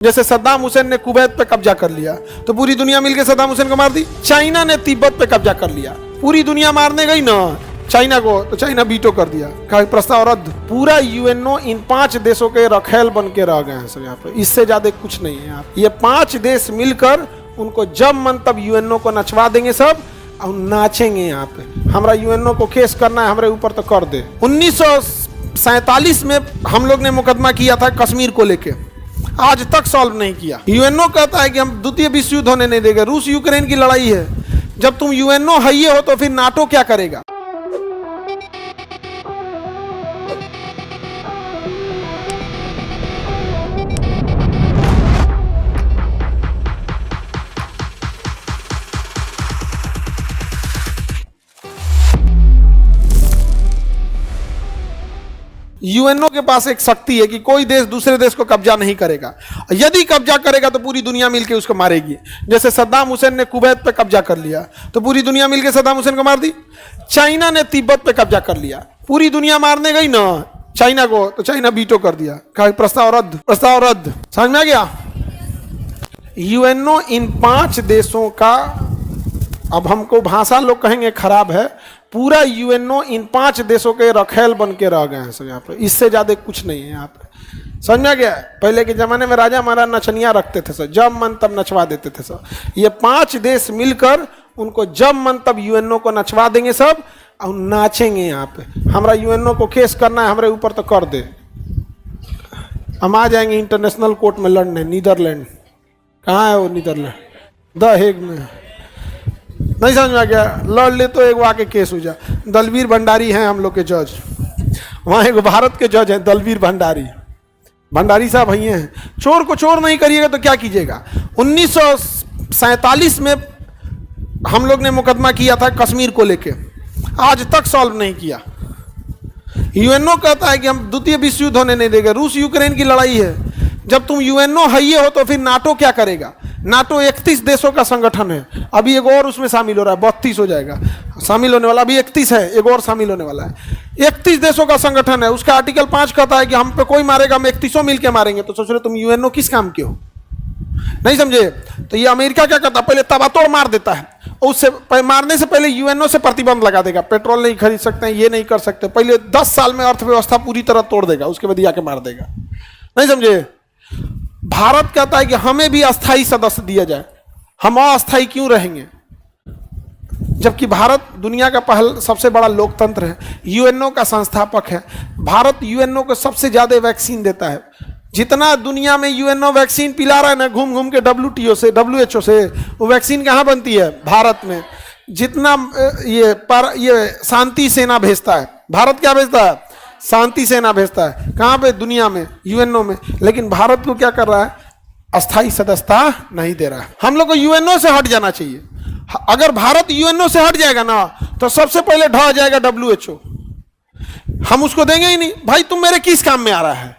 जैसे सद्दाम हुसैन ने कुवैत पे कब्जा कर लिया तो पूरी दुनिया मिलकर सद्दाम हुसैन को मार दी। चाइना ने तिब्बत पे कब्जा कर लिया, पूरी दुनिया मारने गई ना चाइना को, तो चाइना बीटो कर दिया, कहा प्रस्ताव रद्द। पूरा यूएनओ इन 5 देशों के रखेल बन के रह गए हैं सब यहाँ पे, इससे ज्यादा कुछ नहीं है यहाँ। ये 5 देश मिलकर उनको जब मन तब यूएनओ को नचवा देंगे सब और नाचेंगे यहाँ पे। हमारा यूएनओ को केस करना है हमारे ऊपर तो कर दे। 1947 में हम लोग ने मुकदमा किया था कश्मीर को लेके, आज तक सॉल्व नहीं किया। यूएनओ कहता है कि हम द्वितीय विश्व युद्ध होने नहीं देंगे, रूस यूक्रेन की लड़ाई है। जब तुम यूएनओ है ही हो तो फिर नाटो क्या करेगा? यूएनओ के पास एक शक्ति है कि कोई देश दूसरे देश को कब्जा नहीं करेगा, यदि कब्जा करेगा तो पूरी दुनिया मिलकर उसको मारेगी। जैसे सद्दाम हुसैन ने कुवैत पे कब्जा कर लिया तो पूरी दुनिया मिलकर सद्दाम हुसैन को मार दी। चाइना ने तिब्बत पे कब्जा कर लिया, पूरी दुनिया मारने गई ना चाइना को, तो चाइना बीटो कर दिया, कहा प्रस्ताव रद्द, प्रस्ताव रद्द। समझ में आ गया? यूएनओ इन 5 देशों का, अब हमको भाषा लोग कहेंगे खराब है, पूरा यूएनओ इन 5 देशों के रखेल बन के रह गए हैं सब यहाँ पे, इससे ज्यादा कुछ नहीं है यहाँ पे। समझ में गया? पहले के जमाने में राजा महाराजा नचनिया रखते थे सर, जब मन तब नचवा देते थे सर। ये 5 देश मिलकर उनको जब मन तब यूएनओ को नचवा देंगे सब और नाचेंगे यहाँ पे। हमारा यूएनओ को केस करना है हमारे ऊपर तो कर दे, हम आ जाएंगे इंटरनेशनल कोर्ट में लड़ने। नीदरलैंड कहाँ है वो? नीदरलैंड द हेग में। नहीं समझ में आ गया? लड़ ले तो एक आके केस हो जा। दलवीर भंडारी हैं हम लोग के जज, वहाँ एक भारत के जज हैं दलवीर भंडारी, भंडारी साहब भैया हैं। चोर को चोर नहीं करिएगा तो क्या कीजिएगा? 1947 में हम लोग ने मुकदमा किया था कश्मीर को लेके, आज तक सॉल्व नहीं किया। यूएनओ कहता है कि हम द्वितीय विश्व युद्ध होने नहीं देंगे, रूस यूक्रेन की लड़ाई है। जब तुम यूएनओ है ही हो तो फिर नाटो क्या करेगा? नाटो 31 देशों का संगठन है, अभी एक और उसमें शामिल हो रहा है, 32 हो जाएगा शामिल होने वाला, अभी 31 है, एक और शामिल होने वाला है। 31 देशों का संगठन है, उसका आर्टिकल 5 कहता है कि हम पे कोई मारेगा हम 31 मिलकर मारेंगे। तो सोच रहे तुम यूएनओ किस काम के हो? नहीं समझे? तो ये अमेरिका क्या करता है, पहले तबातोड़ मार देता है, उससे मारने से पहले यूएनओ से प्रतिबंध लगा देगा, पेट्रोल नहीं खरीद सकते हैं, ये नहीं कर सकते, पहले 10 साल में अर्थव्यवस्था पूरी तरह तोड़ देगा, उसके बाद आके मार देगा। नहीं समझे? भारत कहता है कि हमें भी अस्थाई सदस्य दिया जाए, हम अस्थाई क्यों रहेंगे? जबकि भारत दुनिया का पहला सबसे बड़ा लोकतंत्र है, यूएनओ का संस्थापक है। भारत यूएनओ को सबसे ज्यादा वैक्सीन देता है। जितना दुनिया में यूएनओ वैक्सीन पिला रहा है ना घूम घूम के डब्ल्यूटीओ से, डब्ल्यूएचओ से, वो वैक्सीन कहाँ बनती है? भारत में। जितना ये शांति सेना भेजता है, भारत क्या भेजता है? शांति सेना भेजता है। कहाँ पे? दुनिया में, यूएनओ में। लेकिन भारत को क्या कर रहा है? अस्थाई सदस्यता नहीं दे रहा है। हम लोग को यूएनओ से हट जाना चाहिए। अगर भारत यूएनओ से हट जाएगा ना तो सबसे पहले ढह जाएगा डब्ल्यूएचओ, हम उसको देंगे ही नहीं। भाई तुम मेरे किस काम में आ रहा है?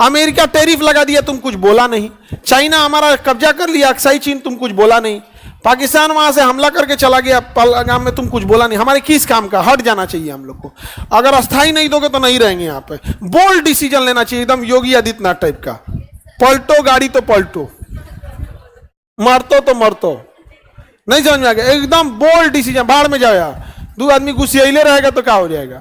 अमेरिका टैरिफ लगा दिया, तुम कुछ बोला नहीं। चाइना हमारा कब्जा कर लिया, अक्साई चीन, तुम कुछ बोला नहीं। पाकिस्तान वहां से हमला करके चला गया पहलगाम में, तुम कुछ बोला नहीं। हमारे किस काम का? हट जाना चाहिए हम लोग को। अगर अस्थाई नहीं दोगे तो नहीं रहेंगे यहाँ पे। बोल्ड डिसीजन लेना चाहिए, एकदम योगी आदित्यनाथ टाइप का। पलटो गाड़ी तो पलटो, मरतो तो मरतो। नहीं समझ में आ गया? एकदम बोल्ड डिसीजन। बाहर में जाओ यार, 2 आदमी गुस्सेले रहेगा तो क्या हो जाएगा?